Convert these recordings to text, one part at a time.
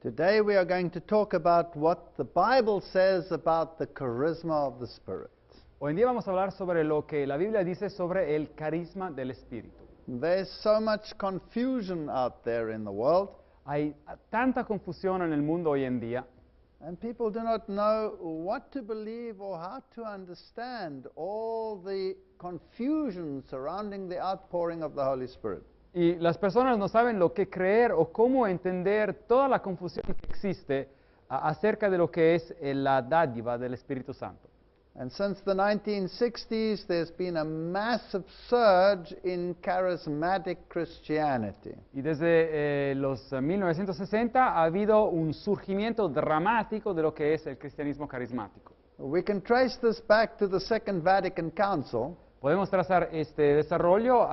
Today we are going to talk about what the Bible says about the charisma of the Spirit. Hoy en día vamos a hablar sobre lo que la Biblia dice sobre el carisma del Espíritu. There's so much confusion out there in the world, Hay tanta confusión en el mundo hoy en día and people do not know what to believe or how to understand all the confusion surrounding the outpouring of the Holy Spirit. y las personas no saben lo que creer o cómo entender toda la confusión que existe acerca de lo que es la dádiva del Espíritu Santo. And since the 1960s, there's been a massive surge in charismatic Christianity. Y desde los 1960 ha habido un surgimiento dramático de lo que es el cristianismo carismático. We can trace this back to the Second Vatican Council, Podemos trazar este desarrollo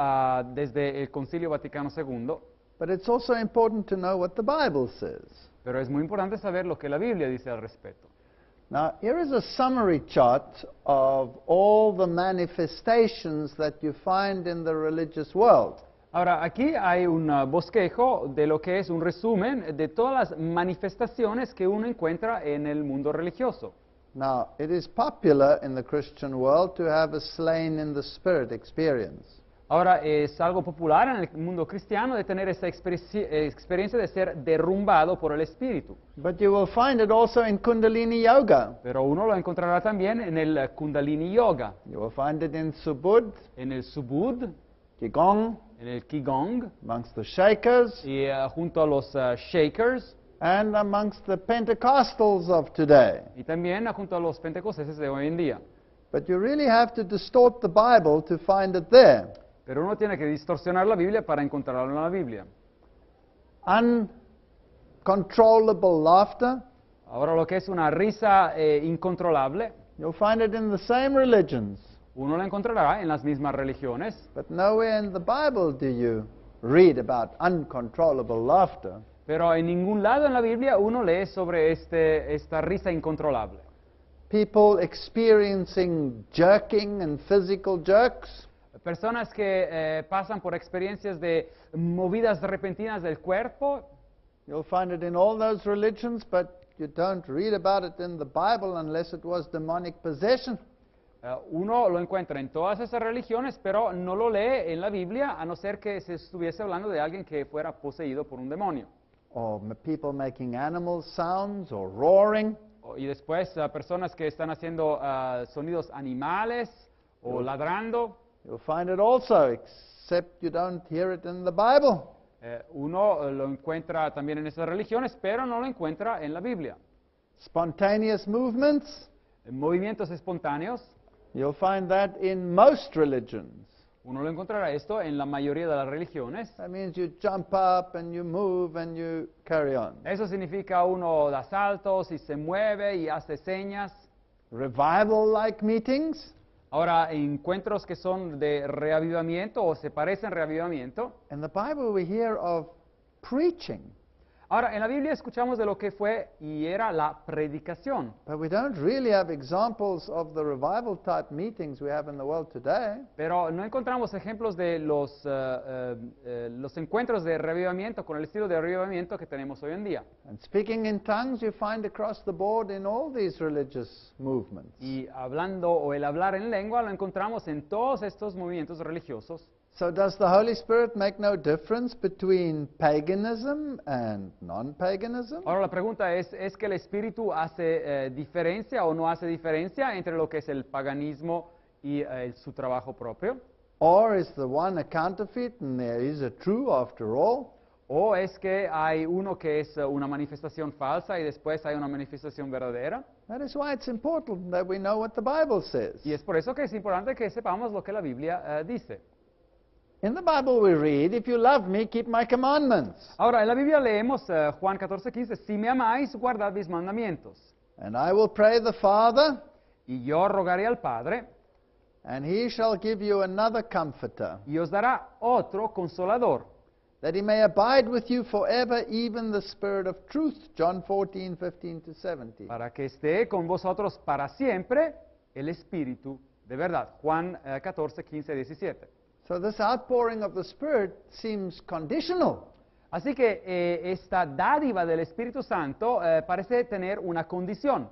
desde el Concilio Vaticano II, but it's also important to know what the Bible says. pero es muy importante saber lo que la Biblia dice al respecto. Now, here is a summary chart of all the manifestations that you find in the religious world. Ahora, aquí hay un bosquejo de lo que es un resumen de todas las manifestaciones que uno encuentra en el mundo religioso. Now, it is popular in the Christian world to have a slain in the spirit experience. Ahora, es algo popular en el mundo cristiano de tener esa experiencia de ser derrumbado por el Espíritu. But you will find it also in Kundalini Yoga. Pero uno lo encontrará también en el Kundalini Yoga, You will find it in Subud, en el Subud, Qigong, en el Qigong, amongst the Shakers, y junto a los Shakers, and amongst the Pentecostals of today. y también junto a los pentecosteses de hoy en día. But you really have to distort the Bible to find it there. Pero uno tiene que distorsionar la Biblia para encontrarlo en la Biblia. Uncontrollable laughter, Ahora, lo que es una risa incontrolable, you'll find it in the same religions. uno la encontrará en las mismas religiones, But nowhere in the Bible do you read about uncontrollable laughter. pero en ningún lado en la Biblia uno lee sobre esta risa incontrolable. People experiencing jerking and physical jerks, Personas que pasan por experiencias de movidas repentinas del cuerpo, you'll find it in all those religions, but you don't read about it in the Bible unless it was demonic possession. uno lo encuentra en todas esas religiones, pero no lo lee en la Biblia, a no ser que se estuviese hablando de alguien que fuera poseído por un demonio. Or people making animal sounds or roaring. Y después personas que están haciendo sonidos animales o ladrando. You'll find it also, except you don't hear it in the Bible. Uno lo encuentra también en esas religiones, pero no lo encuentra en la Biblia. Spontaneous movements, Movimientos espontáneos, you'll find that in most religions. uno lo encontrará esto en la mayoría de las religiones. That means you jump up and you move and you carry on. Eso significa uno da saltos y se mueve y hace señas. Revival-like meetings, Ahora, encuentros que son de reavivamiento o se parecen reavivamiento. in the Bible we hear of preaching, Ahora, en la Biblia escuchamos de lo que fue y era la predicación, but we don't really have examples of the revival type meetings we have in the world today. pero no encontramos ejemplos de los encuentros de reavivamiento con el estilo de reavivamiento que tenemos hoy en día. And speaking in tongues you find across the board in all these religious movements. Y hablando o el hablar en lengua lo encontramos en todos estos movimientos religiosos. So does the Holy Spirit make no difference between paganism and non-paganism? Ahora la pregunta ¿es que el Espíritu hace diferencia o no hace diferencia entre lo que es el paganismo y su trabajo propio? Or is the one a counterfeit and there is a true after all? ¿O es que hay uno que es una manifestación falsa y después hay una manifestación verdadera? That is why it's important that we know what the Bible says. Y es por eso que es importante que sepamos lo que la Biblia dice. In the Bible we read, if you love me, keep my commandments. Ahora, en la Biblia leemos Juan 14:15, si me amáis, guardad mis mandamientos. And I will pray the Father, Y yo rogaré al Padre, and he shall give you another comforter, y os dará otro consolador, that he may abide with you forever, even the Spirit of truth. John 14:15-17. para que esté con vosotros para siempre el Espíritu de verdad. Juan 14:15-17. So this outpouring of the Spirit seems conditional. Así que esta dádiva del Espíritu Santo parece tener una condición.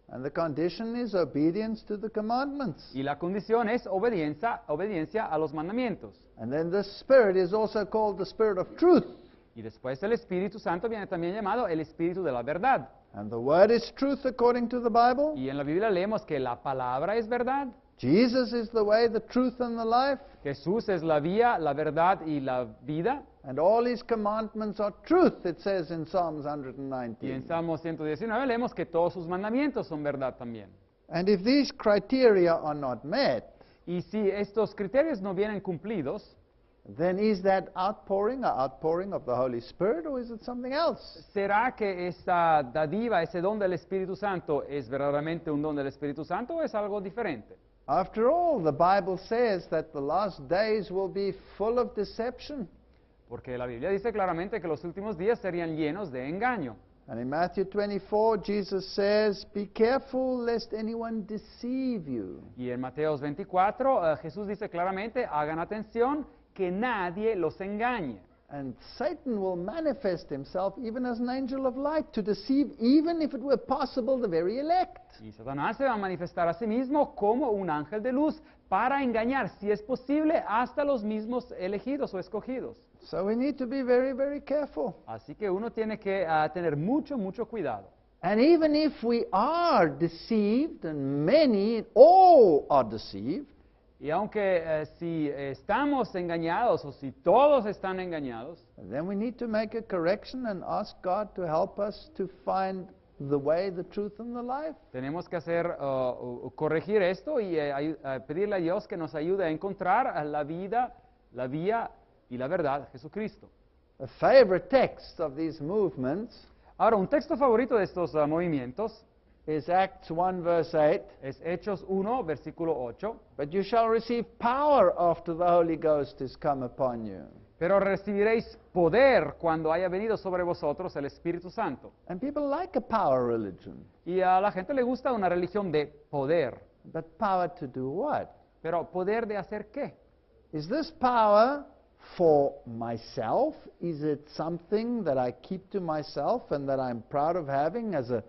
And the condition is obedience to the commandments. Y la condición es obediencia a los mandamientos. And then the Spirit is also called the Spirit of truth. Y después el Espíritu Santo viene también llamado el Espíritu de la verdad. And the word is truth according to the Bible. Y en la Biblia leemos que la palabra es verdad. Jesus is the way, the truth, and the life. Jesús es la vía, la verdad y la vida. And all his commandments are truth, it says in Psalms Y en 119. Salmo 119 leemos que todos sus mandamientos son verdad también. And if these criteria are not met, Y si estos criterios no vienen cumplidos, then is that outpouring of the Holy Spirit, or is it something else? ¿será que esta dádiva, ese don del Espíritu Santo, es verdaderamente un don del Espíritu Santo o es algo diferente? After all, the Bible says that the last days will be full of deception. Porque la Biblia dice claramente que los últimos días serían llenos de engaño. And in Matthew 24, Jesus says, "Be careful lest anyone deceive you." Y en Mateos 24, Jesús dice claramente, hagan atención que nadie los engañe. And Satan will manifest himself even as an angel of light to deceive, even if it were possible, the very elect. Y Satanás se va a manifestar a sí mismo como un ángel de luz para engañar, si es posible, hasta los mismos elegidos o escogidos. So we need to be very, very careful. Así que uno tiene que tener mucho, mucho cuidado. And even if we are deceived, and many, all are deceived, Y aunque si estamos engañados o si todos están engañados, then we need to make a correction and ask God to help us to find the way, the truth, and the life. tenemos que corregir esto y pedirle a Dios que nos ayude a encontrar la vida, la vía y la verdad, Jesucristo. A favorite text of these movements Ahora, un texto favorito de estos movimientos is Acts 1, verse 8. es Hechos 1, versículo 8. But you shall receive power after the Holy Ghost is come upon you. Pero recibiréis poder cuando haya venido sobre vosotros el Espíritu Santo. And people like a power religion. Y a la gente le gusta una religión de poder. But power to do what? Pero ¿poder de hacer qué? Is this power for myself? Is it something that I keep to myself and that I'm proud of having as a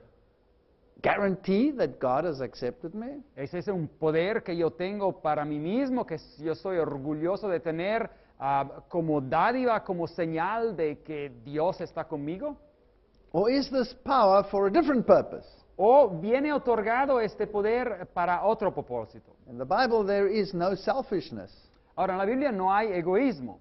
guarantee that God has accepted me? ¿Es ese un poder que yo tengo para mí mismo, que yo soy orgulloso de tener como dádiva, como señal de que Dios está conmigo? Or is this power for a different purpose? ¿O viene otorgado este poder para otro propósito? In the Bible there is no selfishness. Ahora, en la Biblia no hay egoísmo.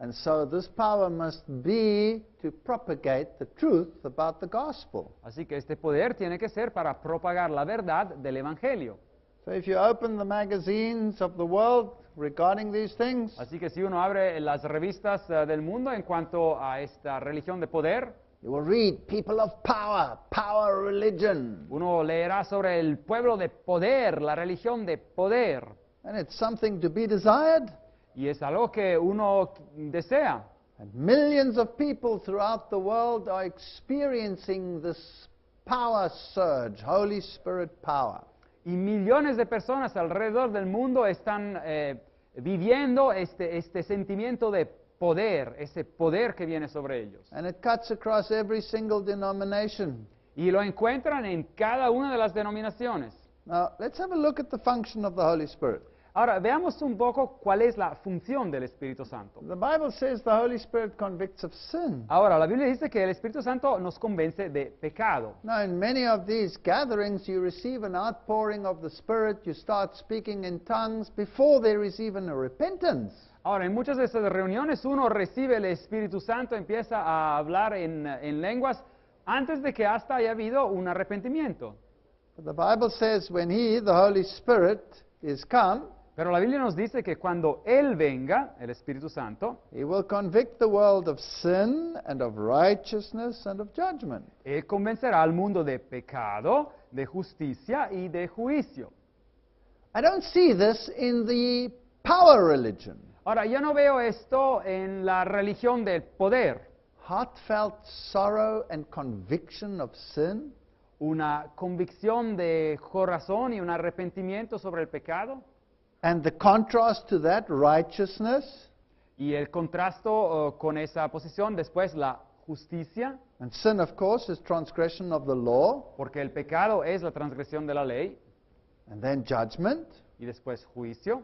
And so this power must be to propagate the truth about the gospel. Así que este poder tiene que ser para propagar la verdad del Evangelio. So if you open the magazines of the world regarding these things, Así que si uno abre las revistas del mundo en cuanto a esta religión de poder, you will read people of power, power religion. uno leerá sobre el pueblo de poder, la religión de poder. And it's something to be desired. Y es algo que uno desea. And millions of people throughout the world are experiencing this power surge, Holy Spirit power. Y millones de personas alrededor del mundo están viviendo este sentimiento de poder, ese poder que viene sobre ellos. And it cuts across every single denomination. Y lo encuentran en cada una de las denominaciones. Now, let's have a look at the function of the Holy Spirit. Ahora, veamos un poco cuál es la función del Espíritu Santo. The Bible says the Holy Spirit convicts of sin. Ahora, la Biblia dice que el Espíritu Santo nos convence de pecado. Now, in many of these gatherings, you receive an outpouring of the Spirit. You start speaking in tongues before there is even a repentance. Ahora, en muchas de esas reuniones uno recibe el Espíritu Santo, empieza a hablar en lenguas antes de que hasta haya habido un arrepentimiento. But the Bible says when He, the Holy Spirit, is come, Pero la Biblia nos dice que cuando Él venga, el Espíritu Santo, He will convict the world of sin and of righteousness and of judgment. Él convencerá al mundo de pecado, de justicia y de juicio. I don't see this in the power religion. Ahora, yo no veo esto en la religión del poder, Heartfelt sorrow and conviction of sin. una convicción de corazón y un arrepentimiento sobre el pecado, And the contrast to that, righteousness. Y el contrasto con esa posición, después la justicia, And sin, of course, is transgression of the law. porque el pecado es la transgresión de la ley, And then judgment. y después juicio.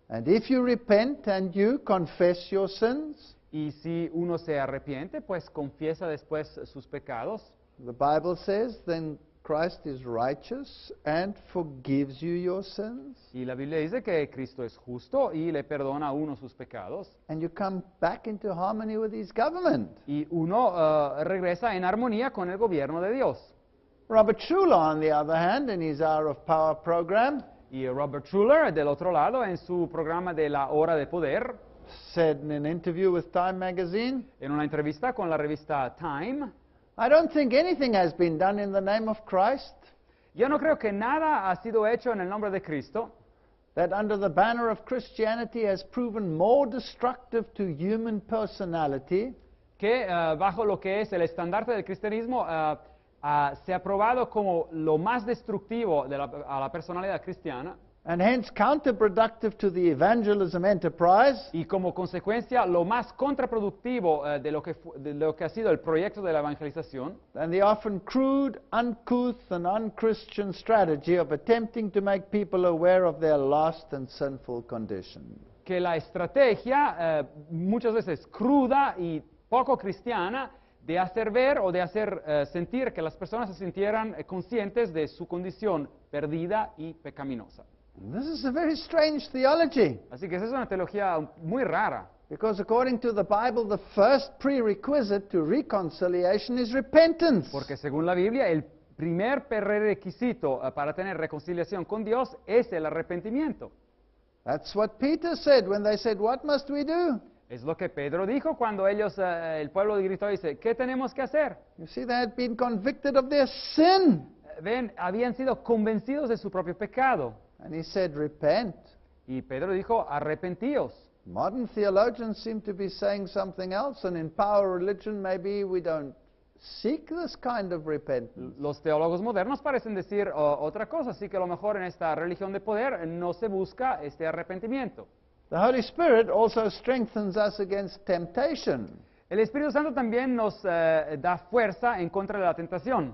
And if you repent and you confess your sins, Y si uno se arrepiente, pues confiesa después sus pecados. the Bible says, then Christ is righteous and forgives you your sins. Y la Biblia dice que Cristo es justo y le perdona a uno sus pecados. And you come back into harmony with his government. Y uno regresa en armonía con el gobierno de Dios. Robert Schuller, on the other hand, in his Hour of Power program, Y Robert Schuller, del otro lado, en su programa de la Hora de Poder, said in an interview with Time magazine, en una entrevista con la revista Time, I don't think anything has been done in the name of Christ yo no creo que nada ha sido hecho en el nombre de Cristo that under the banner of Christianity has proven more destructive to human personality que bajo lo que es el estandarte del cristianismo se ha probado como lo más destructivo a la personalidad cristiana and hence counterproductive to the evangelism enterprise y como consecuencia lo más contraproductivo de lo que ha sido el proyecto de la evangelización than the often crude, uncouth, and unchristian strategy of attempting to make people aware of their lost and sinful condition. que la estrategia muchas veces cruda y poco cristiana de hacer ver o de hacer sentir que las personas se sintieran conscientes de su condición perdida y pecaminosa. And this is a very strange theology, Así que esa es una teología muy rara, because according to the Bible, the first prerequisite to reconciliation is repentance. porque según la Biblia el primer prerequisito para tener reconciliación con Dios es el arrepentimiento. That's what Peter said when they said, "What must we do?" Es lo que Pedro dijo cuando el pueblo gritó y dice, ¿qué tenemos que hacer? You see, they had been convicted of their sin. Ven, habían sido convencidos de su propio pecado. And he said, repent. Y Pedro dijo, arrepentíos. Modern theologians seem to be saying something else, and in power religion, maybe we don't seek this kind of repentance. Los teólogos modernos parecen decir otra cosa, así que a lo mejor en esta religión de poder no se busca este arrepentimiento. The Holy Spirit also strengthens us against temptation. El Espíritu Santo también nos da fuerza en contra de la tentación.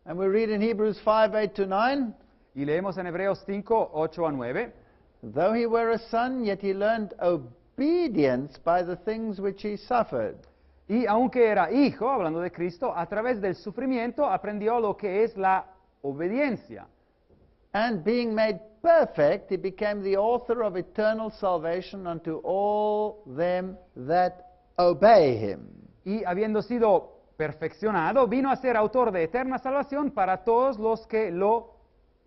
And we read in Hebrews 5:8-9, Y leemos en Hebreos 5, 8 a 9. though he were a son, yet he learned obedience by the things which he suffered. Y aunque era hijo, hablando de Cristo, a través del sufrimiento aprendió lo que es la obediencia. And being made perfect, he became the author of eternal salvation unto all them that obey him. Y habiendo sido perfeccionado, vino a ser autor de eterna salvación para todos los que lo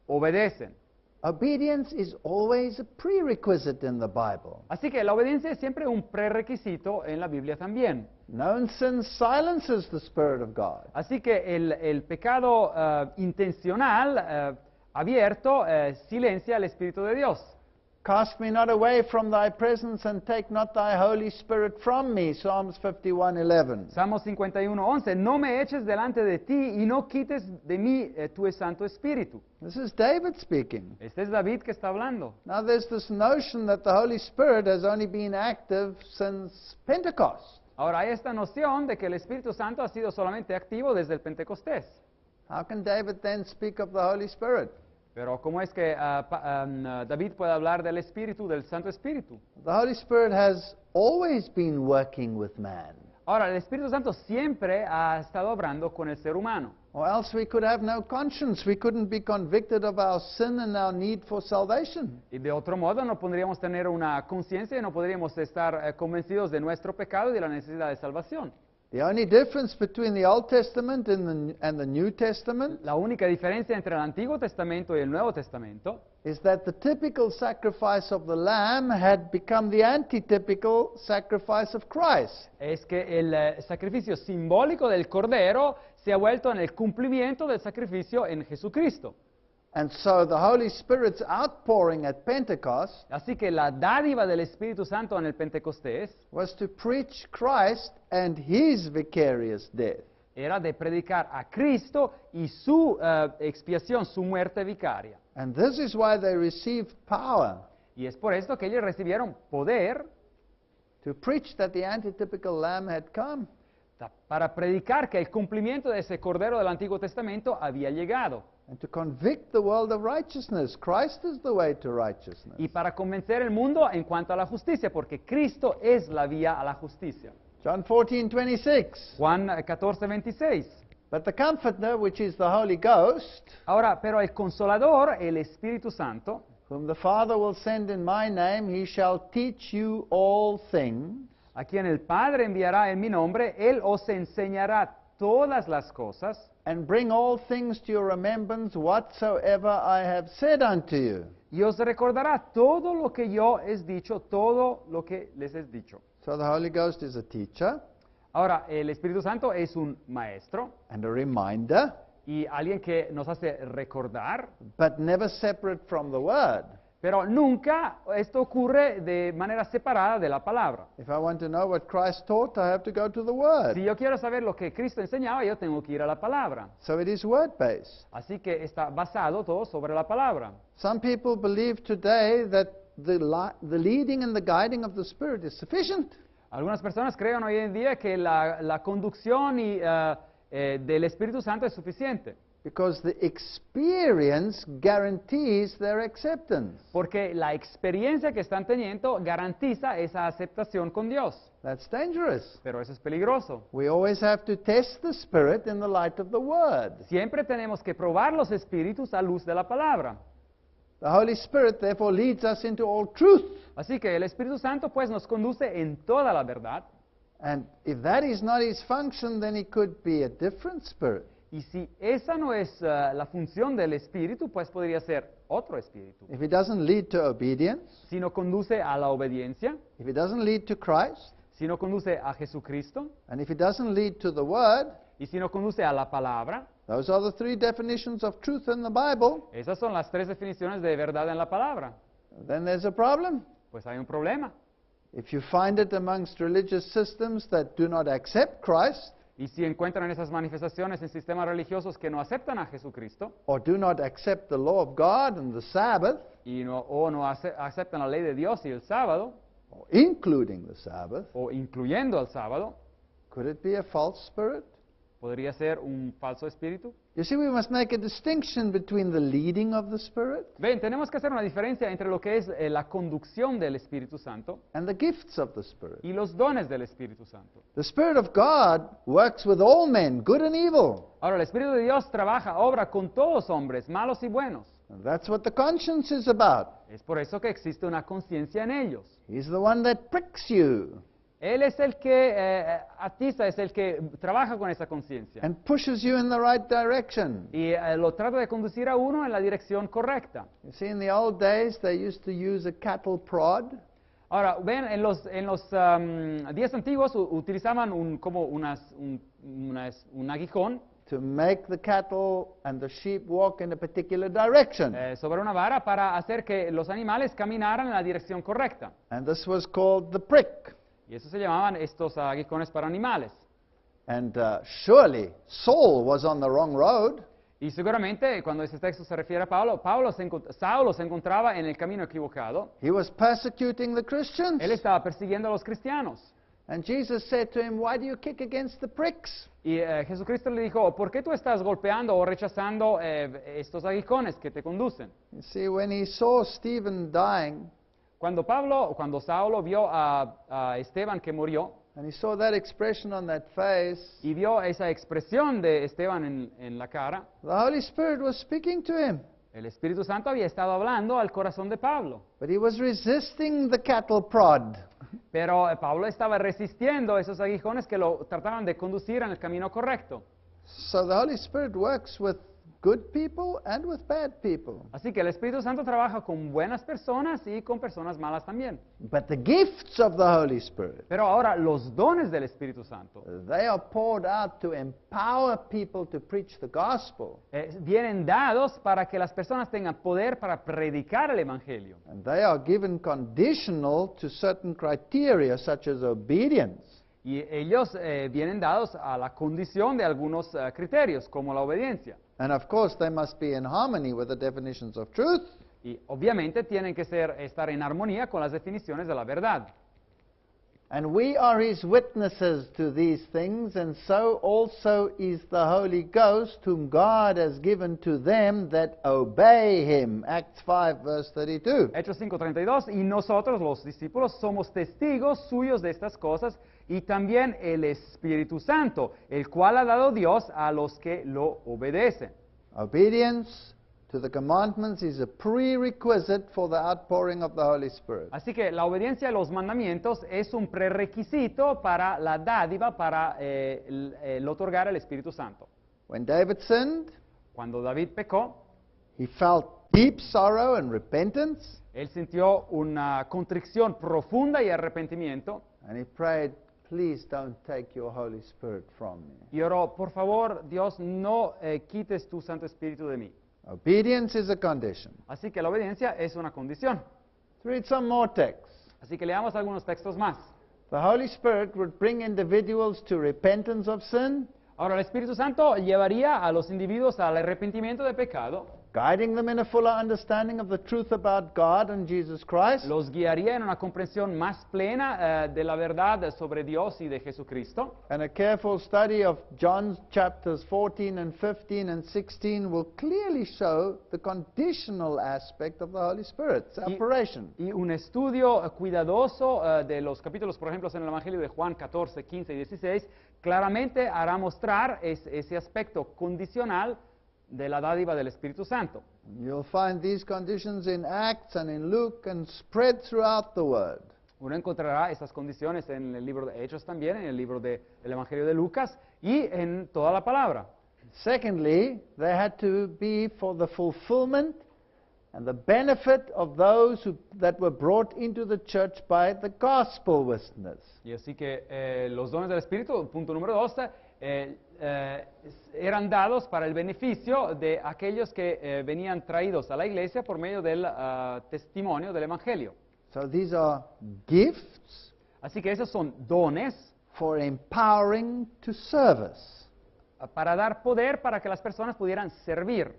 obedecen. Obedience is always a prerequisite in the Bible. Así que la obediencia es siempre un prerequisito en la Biblia también. Known sin silences the Spirit of God. Así que el pecado intencional, abierto, silencia el Espíritu de Dios. Cast me not away from thy presence and take not thy Holy Spirit from me. Psalms 51:11. Salmos 51:11, no me eches delante de ti y no quites de mí tu Santo Espíritu. This is David speaking. Este es David que está hablando. Now there's this notion that the Holy Spirit has only been active since Pentecost. Ahora hay esta noción de que el Espíritu Santo ha sido solamente activo desde el Pentecostés. How can David then speak of the Holy Spirit? Pero ¿cómo es que David puede hablar del Espíritu, del Santo Espíritu? The Holy Spirit has always been working with man. Ahora, el Espíritu Santo siempre ha estado obrando con el ser humano. Or else we could have no conscience. We couldn't be convicted of our sin and our need for salvation. Y de otro modo no podríamos tener una conciencia y no podríamos estar convencidos de nuestro pecado y de la necesidad de salvación. The only difference between the Old Testament and the New Testament La única diferencia entre el Antiguo Testamento y el Nuevo Testamento is that the typical sacrifice of the lamb had become the antitypical sacrifice of Christ. es que el sacrificio simbólico del Cordero se ha vuelto en el cumplimiento del sacrificio en Jesucristo. And so the Holy Spirit's outpouring at Pentecost Así que la dádiva del Espíritu Santo en el Pentecostés was to preach Christ and his vicarious death. era de predicar a Cristo y su expiación, su muerte vicaria. And this is why they received power. Y es por esto que ellos recibieron poder to preach that the antitypical lamb had come. para predicar que el cumplimiento de ese Cordero del Antiguo Testamento había llegado. And to convict the world of righteousness. Christ is the way to righteousness. Y para convencer el mundo en cuanto a la justicia, porque Cristo es la vía a la justicia. John 14:26. Juan 14:26. But the Comforter, which is the Holy Ghost, Ahora, pero el Consolador, el Espíritu Santo, whom the Father will send in my name, he shall teach you all things, a quien el Padre enviará en mi nombre, Él os enseñará todas las cosas, and bring all things to your remembrance whatsoever I have said unto you. y os recordará todo lo que yo he dicho, todo lo que les he dicho. So the Holy Ghost is a teacher Ahora, el Espíritu Santo es un maestro and a reminder, y alguien que nos hace recordar, but never separate from the Word. pero nunca esto ocurre de manera separada de la palabra. If I want to know what Christ taught, I have to go to the Word. Si yo quiero saber lo que Cristo enseñaba, yo tengo que ir a la palabra. So it is word-based. Así que está basado todo sobre la palabra. Some people believe today that the leading and the guiding of the Spirit is sufficient. Algunas personas creen hoy en día que la conducción del Espíritu Santo es suficiente, Because the experience guarantees their acceptance. porque la experiencia que están teniendo garantiza esa aceptación con Dios. That's dangerous. Pero eso es peligroso. We always have to test the Spirit in the light of the Word. Siempre tenemos que probar los espíritus a luz de la palabra. The Holy Spirit therefore leads us into all truth. Así que el Espíritu Santo pues nos conduce en toda la verdad. And if that is not his function, then he could be a different spirit. Y si esa no es la función del Espíritu, pues podría ser otro espíritu. If it doesn't lead to obedience, Si no conduce a la obediencia, if it doesn't lead to Christ, si no conduce a Jesucristo, and if it doesn't lead to the Word, y si no conduce a la palabra, those are the three definitions of truth in the Bible, esas son las tres definiciones de verdad en la palabra. then there's a problem. Pues hay un problema. If you find it amongst religious systems that do not accept Christ, Y si encuentran esas manifestaciones en sistemas religiosos que no aceptan a Jesucristo, or do not accept the law of God and the Sabbath, o no aceptan la ley de Dios y el sábado, or including the Sabbath, o incluyendo el sábado, could it be a false spirit? podría ser un falso espíritu. You see, we must make a distinction between the leading of the Spirit Ven, tenemos que hacer una diferencia entre lo que es la conducción del Espíritu Santo and the gifts of the Spirit. y los dones del Espíritu Santo. The Spirit of God works with all men, good and evil. Ahora, el Espíritu de Dios trabaja, obra con todos hombres, malos y buenos. And that's what the conscience is about. Es por eso que existe una conciencia en ellos. He's the one that pricks you Él es el que atiza, es el que trabaja con esa conciencia. and pushes you in the right direction. Y lo trata de conducir a uno en la dirección correcta. You see, in the old days, they used to use a cattle prod. Ahora, ven, en los días antiguos utilizaban un aguijón To make the cattle and the sheep walk in a particular direction. sobre una vara para hacer que los animales caminaran en la dirección correcta. And this was called the prick. Y eso se llamaban estos aguijones para animales. And surely Saul was on the wrong road. Y seguramente cuando ese texto se refiere a Saulo se encontraba en el camino equivocado. He was persecuting the Christians. Él estaba persiguiendo a los cristianos. And Jesus said to him, why do you kick against the pricks? Y Jesucristo le dijo, ¿por qué tú estás golpeando o rechazando estos aguijones que te conducen? You see, when he saw Stephen dying, Cuando Saulo vio a Esteban que murió, and he saw that expression on that face, y vio esa expresión de Esteban en la cara, the Holy Spirit was speaking to him. el Espíritu Santo había estado hablando al corazón de Pablo. But he was resisting the cattle prod. Pero Pablo estaba resistiendo esos aguijones que lo trataban de conducir en el camino correcto. So the Holy Spirit works with good people and with bad people. Así que el Espíritu Santo trabaja con buenas personas y con personas malas también. But the gifts of the Holy Spirit, Pero ahora los dones del Espíritu Santo they are poured out to empower people to preach the gospel. Vienen dados para que las personas tengan poder para predicar el Evangelio. And they are given conditional to certain criteria such as obedience. Y ellos vienen dados a la condición de algunos criterios, como la obediencia. And of course, they must be in harmony with the definitions of truth. Y obviamente tienen que estar en armonía con las definiciones de la verdad. And we are his witnesses to these things, and so also is the Holy Ghost, whom God has given to them that obey him. Acts 5, verse 32. Hechos 5:32, y nosotros los discípulos somos testigos suyos de estas cosas, y también el Espíritu Santo, el cual ha dado Dios a los que lo obedecen. Obedience to the commandments is a prerequisite for the outpouring of the Holy Spirit. Así que la obediencia a los mandamientos es un prerequisito para la dádiva, para el otorgar el Espíritu Santo. When David sinned, Cuando David pecó, he felt deep sorrow and repentance, él sintió una contrición profunda y arrepentimiento, and he prayed, please don't take your Holy Spirit from me. y oró, por favor, Dios, no quites tu Santo Espíritu de mí. Obedience is a condition. Así que la obediencia es una condición. Let's read some more texts. Así que leamos algunos textos más. The Holy Spirit would bring individuals to repentance of sin, Ahora, el Espíritu Santo llevaría a los individuos al arrepentimiento de pecado, guiding them in a fuller understanding of the truth about God and Jesus Christ, los guiaría en una comprensión más plena de la verdad sobre Dios y de Jesucristo. and a careful study of John chapters 14 and 15 and 16 will clearly show the conditional aspect of the Holy Spirit's operation. Y un estudio cuidadoso de los capítulos, por ejemplo, en el Evangelio de Juan 14, 15 y 16, claramente hará mostrar ese aspecto condicional de la dádiva del Espíritu Santo. You'll find these conditions in Acts and in Luke and spread throughout the Word. Uno encontrará esas condiciones en el libro de Hechos también, en el libro del Evangelio de Lucas y en toda la palabra. Secondly, they had to be for the fulfillment and the benefit of those that were brought into the church by the gospel witness. Y así que los dones del Espíritu, punto número 2, eran dados para el beneficio de aquellos que venían traídos a la iglesia por medio del testimonio del Evangelio. So these are gifts Así que esos son dones for empowering to service. para dar poder para que las personas pudieran servir.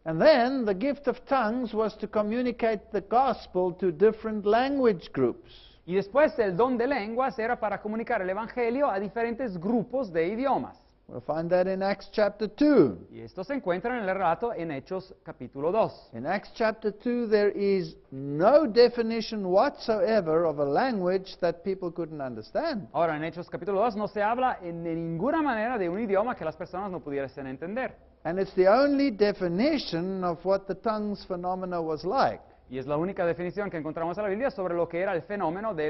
And then the gift of tongues was to communicate the gospel to different language groups. Y después el don de lenguas era para comunicar el Evangelio a diferentes grupos de idiomas. We'll find that in Acts chapter 2. Y esto se encuentra en el relato en Hechos capítulo 2. In Acts chapter 2, there is no definition whatsoever of a language that people couldn't understand. Ahora, en Hechos capítulo 2 no se habla de ninguna manera de un idioma que las personas no pudiesen entender. And it's the only definition of what the tongues phenomena was like. Y es la única definición que encontramos en la Biblia sobre lo que era el fenómeno de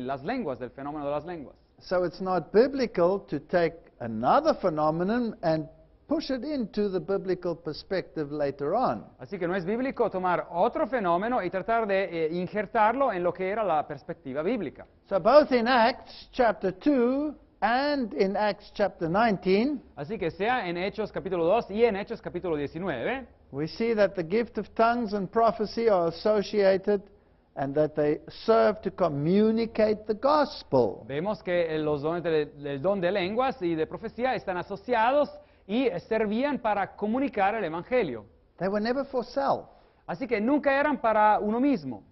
las lenguas, del fenómeno de las lenguas. So it's not biblical to take another phenomenon and push it into the biblical perspective later on. Así que no es bíblico tomar otro fenómeno y tratar de injertarlo en lo que era la perspectiva bíblica. So both in Acts chapter 2 and in Acts chapter 19, Así que sea en Hechos capítulo 2 y en Hechos capítulo 19, we see that the gift of tongues and prophecy are associated and that they serve to communicate the gospel. vemos que los dones del don de lenguas y de profecía están asociados y servían para comunicar el Evangelio. They were never for self. Así que nunca eran para uno mismo.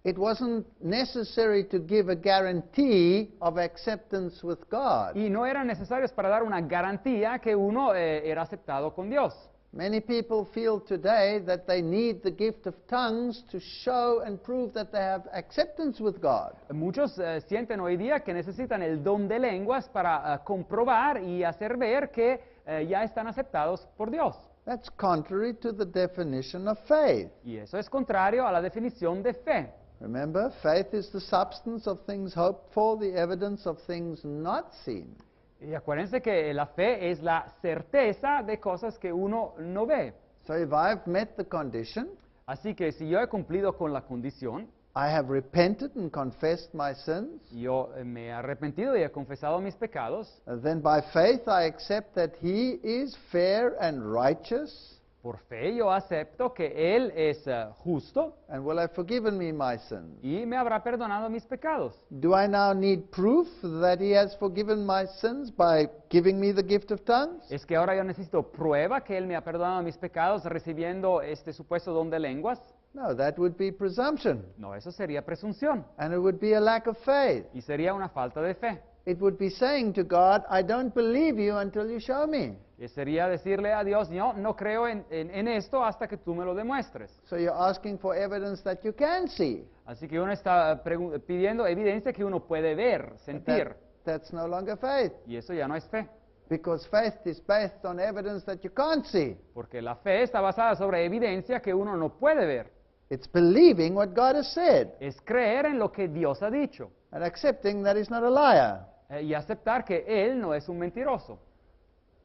It wasn't necessary to give a guarantee of acceptance with God. Y no eran necesarios para dar una garantía que uno era aceptado con Dios. Many people feel today that they need the gift of tongues to show and prove that they have acceptance with God. Muchos sienten hoy día que necesitan el don de lenguas para comprobar y hacer ver que ya están aceptados por Dios. That's contrary to the definition of faith. Y eso es contrario a la definición de fe. Remember, faith is the substance of things hoped for, the evidence of things not seen. Y acuérdense que la fe es la certeza de cosas que uno no ve. So if I've met the condition, Así que si yo he cumplido con la condición, I have repented and confessed my sins, yo me he arrepentido y he confesado mis pecados, then by faith I accept that He is fair and righteous, por fe yo acepto que Él es justo and will have forgiven me my sins. y me habrá perdonado mis pecados. Do I now need proof that He has forgiven my sins by giving me the gift of tongues? ¿Es que ahora yo necesito prueba que Él me ha perdonado mis pecados recibiendo este supuesto don de lenguas? No, that would be presumption. No, eso sería presunción And it would be a lack of faith. y sería una falta de fe. It would be saying to God, I don't believe you until you show me. Y sería decirle a Dios, yo no creo en esto hasta que tú me lo demuestres. So you're asking for evidence that you can see. Así que uno está pidiendo evidencia que uno puede ver, But sentir, that's no longer faith. y eso ya no es fe, Because faith is based on evidence that you can't see. porque la fe está basada sobre evidencia que uno no puede ver. It's believing what God has said Es creer en lo que Dios ha dicho and accepting that He's not a liar. y aceptar que Él no es un mentiroso.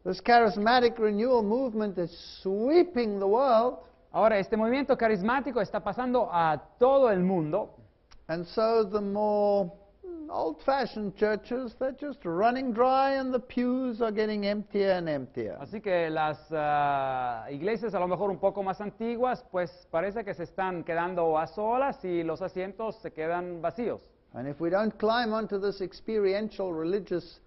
This charismatic renewal movement is sweeping the world, Ahora, este movimiento carismático está pasando a todo el mundo, and so the more old-fashioned churches, they're just running dry and the pews are getting emptier and emptier. así que las iglesias a lo mejor un poco más antiguas, pues parece que se están quedando a solas y los asientos se quedan vacíos. And if we don't climb onto this experiential religious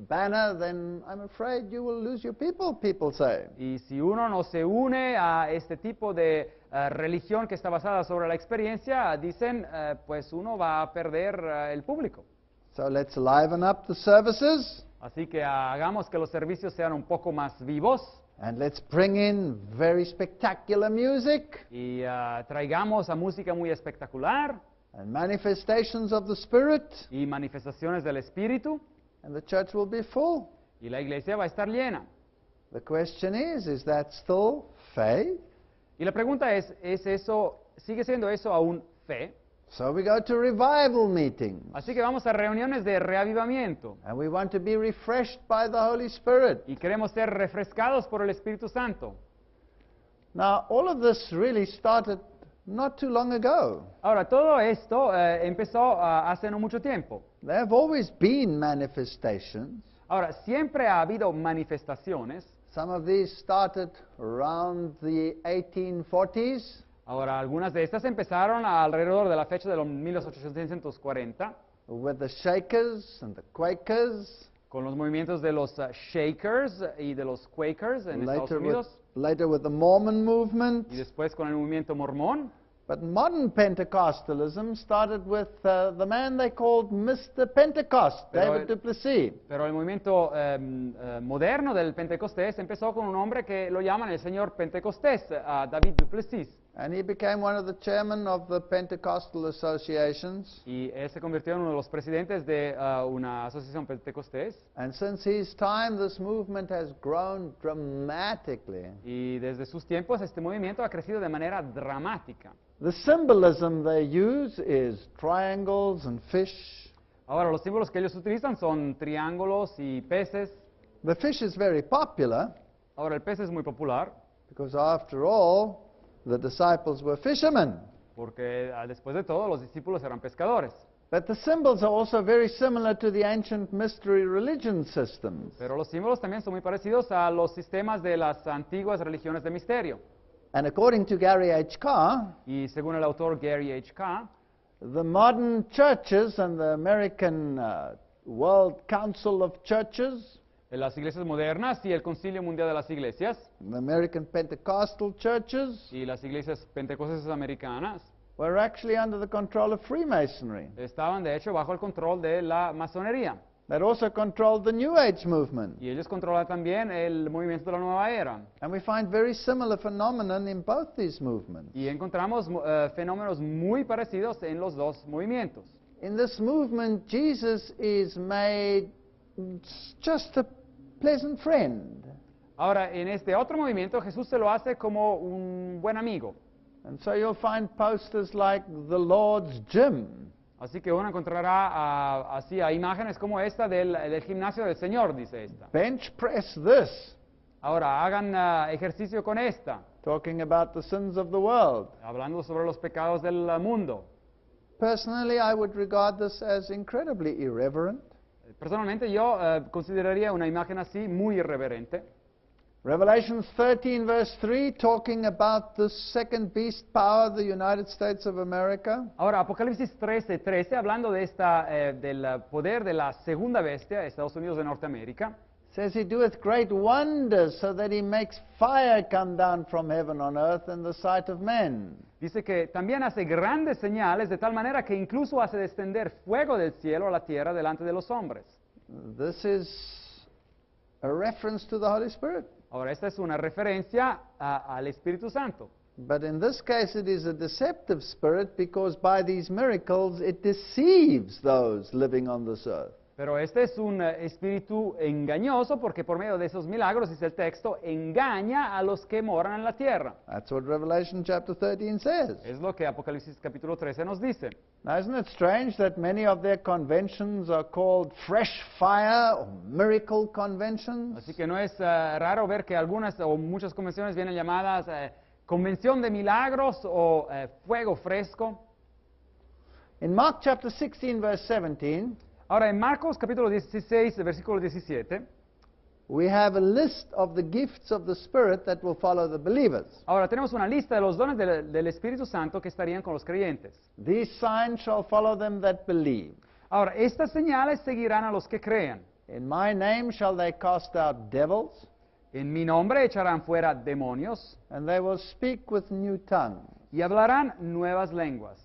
banner, then I'm afraid you will lose your people say. Y si uno no se une a este tipo de religión que está basada sobre la experiencia, dicen, pues uno va a perder el público. So let's liven up the services Así que hagamos que los servicios sean un poco más vivos and let's bring in very spectacular music y traigamos a música muy espectacular and manifestations of the Spirit, y manifestaciones del Espíritu, and the church will be full. y la iglesia va a estar llena. The question is that still faith? Y la pregunta es eso, sigue siendo eso aún fe? So we go to revival meetings, Así que vamos a reuniones de reavivamiento and we want to be refreshed by the Holy Spirit. y queremos ser refrescados por el Espíritu Santo. Now, all of this really started not too long ago. Ahora, todo esto empezó hace no mucho tiempo. There have always been manifestations. Ahora, siempre ha habido manifestaciones. Some of these started around the 1840s, Ahora, algunas de estas empezaron alrededor de la fecha de los 1840 with the Shakers and the Quakers, con los movimientos de los Shakers y de los Quakers en Estados Unidos later with the Mormon movement. y después con el movimiento mormón. But modern Pentecostalism started with the man they called Mr. Pentecost, Pero David du Plessis. Pero el movimiento moderno del Pentecostés empezó con un hombre que lo llaman el señor Pentecostés, David du Plessis. And he became one of the chairmen of the Pentecostal associations. Y él se convirtió en uno de los presidentes de una asociación pentecostés. And since his time, this movement has grown dramatically. Y desde sus tiempos este movimiento ha crecido de manera dramática. The symbolism they use is triangles and fish. Ahora, los símbolos que ellos utilizan son triángulos y peces. The fish is very popular Ahora, el pez es muy popular because, after all, the disciples were fishermen. porque después de todo los discípulos eran pescadores. But the symbols are also very similar to the ancient mystery religion systems. Pero los símbolos también son muy parecidos a los sistemas de las antiguas religiones de misterio. And according to Gary H. Carr, Y según el autor Gary H. Carr, the modern churches and the American World Council of Churches, las iglesias modernas y el Concilio Mundial de las Iglesias the American Pentecostal churches, y las iglesias pentecostales americanas were actually under the control of Freemasonry. estaban de hecho bajo el control de la masonería. That also controlled the New Age movement. Y ellos controlan también el movimiento de la nueva era. And we find very similar phenomenon in both these movements. Y encontramos fenómenos muy parecidos en los dos movimientos. In this movement, Jesus is made just a pleasant friend. Ahora, en este otro movimiento, Jesús se lo hace como un buen amigo. And so you'll find posters like the Lord's Gym, Así que uno encontrará así a imágenes como esta del gimnasio del Señor, dice esta. bench press this, Ahora, hagan ejercicio con esta, talking about the sins of the world. hablando sobre los pecados del mundo. Personally, I would regard this as incredibly irreverent. Personalmente, yo consideraría una imagen así muy irreverente. Revelation 13 verse 3, talking about the second beast power, the United States of America. Ahora, Apocalipsis 13, hablando de del poder de la segunda bestia, Estados Unidos de Norteamérica, says he doeth great wonders, so that he makes fire come down from heaven on earth in the sight of men. Dice que también hace grandes señales de tal manera que incluso hace descender fuego del cielo a la tierra delante de los hombres. This is a reference to the Holy Spirit. Ahora, esta es una referencia al Espíritu Santo. But in this case it is a deceptive spirit, because by these miracles it deceives those living on this earth. Pero este es un espíritu engañoso porque por medio de esos milagros, dice el texto, engaña a los que moran en la tierra. That's what Revelation chapter 13 says. Es lo que Apocalipsis capítulo 13 nos dice. Now, isn't it strange that many of their conventions are called fresh fire or miracle conventions? Así que no es raro ver que algunas o muchas convenciones vienen llamadas convención de milagros o fuego fresco. In Mark chapter 16 verse 17, Ahora, en Marcos capítulo 16, versículo 17, we have a list of the gifts of the Spirit that will follow the believers. ahora tenemos una lista de los dones del Espíritu Santo que estarían con los creyentes. These signs shall follow them that believe. Ahora, estas señales seguirán a los que crean. In my name shall they cast out devils, En mi nombre echarán fuera demonios and they will speak with new tongues. y hablarán nuevas lenguas.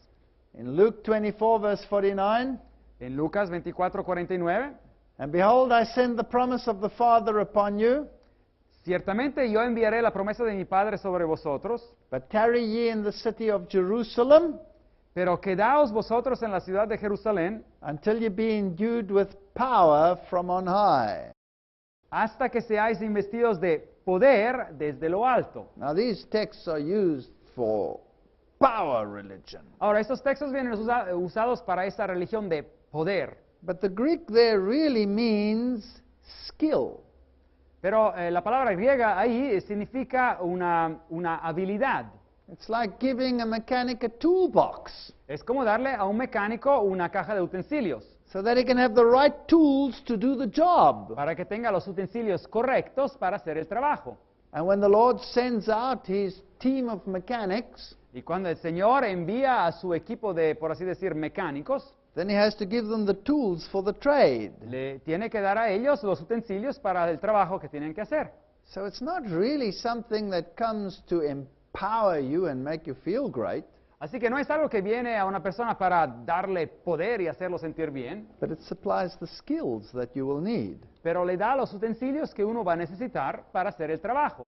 In Luke 24 verse 49, En Lucas 24:49, and behold, I send the promise of the Father upon you, ciertamente yo enviaré la promesa de mi Padre sobre vosotros, but tarry ye in the city of Jerusalem pero quedaos vosotros en la ciudad de Jerusalén until ye be endued with power from on high. hasta que seáis investidos de poder desde lo alto. Now these texts are used for power religion. Ahora, estos textos vienen usados para esta religión de poder, But the Greek there really means skill. pero la palabra griega ahí significa una habilidad. It's like giving a mechanic a toolbox Es como darle a un mecánico una caja de utensilios so that he can have the right tools to do the job. para que tenga los utensilios correctos para hacer el trabajo. And when the Lord sends out his team of mechanics, Y cuando el Señor envía a su equipo de, por así decir, mecánicos, then he has to give them the tools for the trade. le tiene que dar a ellos los utensilios para el trabajo que tienen que hacer. So it's not really something that comes to empower you and make you feel great, Así que no es algo que viene a una persona para darle poder y hacerlo sentir bien, but it supplies the skills that you will need. pero le da los utensilios que uno va a necesitar para hacer el trabajo.